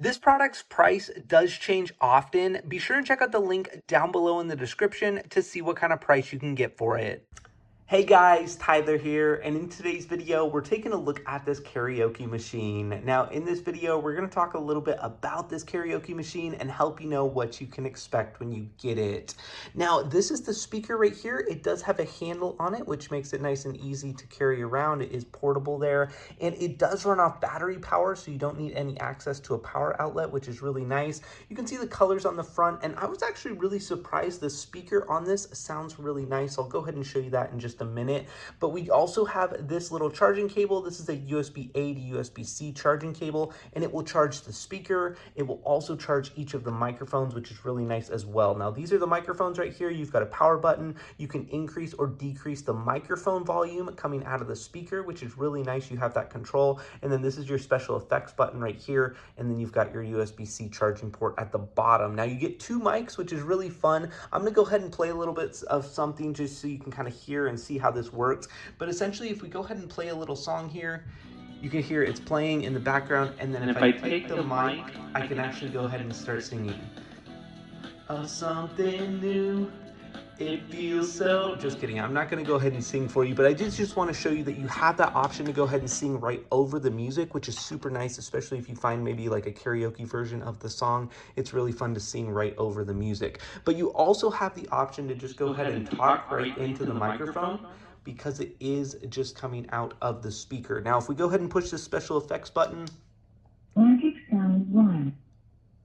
This product's price does change often. Be sure and check out the link down below in the description to see what kind of price you can get for it. Hey guys, Tyler here, and in today's video, we're taking a look at this karaoke machine. Now, in this video, we're going to talk a little bit about this karaoke machine and help you know what you can expect when you get it. Now, this is the speaker right here. It does have a handle on it, which makes it nice and easy to carry around. It is portable there, and it does run off battery power, so you don't need any access to a power outlet, which is really nice. You can see the colors on the front, and I was actually really surprised the speaker on this sounds really nice. I'll go ahead and show you that in just a minute. But we also have this little charging cable. This is a USB-A to USB-C charging cable, and it will charge the speaker. It will also charge each of the microphones, which is really nice as well. Now, these are the microphones right here. You've got a power button. You can increase or decrease the microphone volume coming out of the speaker, which is really nice. You have that control. And then this is your special effects button right here. And then you've got your USB-C charging port at the bottom. Now, you get two mics, which is really fun. I'm going to go ahead and play a little bit of something just so you can kind of hear and see how this works. But essentially, if we go ahead and play a little song here, you can hear it's playing in the background, and then if I take the mic, I can actually go ahead and start singing. Of something new, it feels so... Just kidding, I'm not going to go ahead and sing for you, but I just want to show you that you have that option to go ahead and sing right over the music, which is super nice, especially if you find maybe like a karaoke version of the song. It's really fun to sing right over the music. But you also have the option to just go ahead and talk right into the microphone, because it is just coming out of the speaker. Now, if we go ahead and push the special effects button,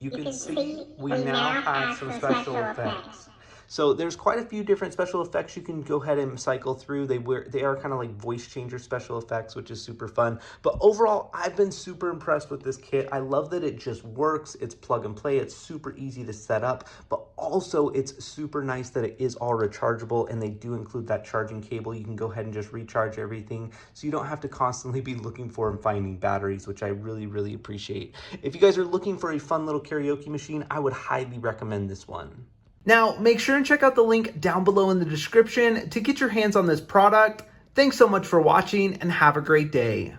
you can see we now have some special effects. So there's quite a few different special effects you can go ahead and cycle through. They are kind of like voice changer special effects, which is super fun. But overall, I've been super impressed with this kit. I love that it just works. It's plug and play. It's super easy to set up, but also it's super nice that it is all rechargeable, and they do include that charging cable. You can go ahead and just recharge everything, so you don't have to constantly be looking for and finding batteries, which I really, really appreciate. If you guys are looking for a fun little karaoke machine, I would highly recommend this one. Now, make sure and check out the link down below in the description to get your hands on this product. Thanks so much for watching, and have a great day.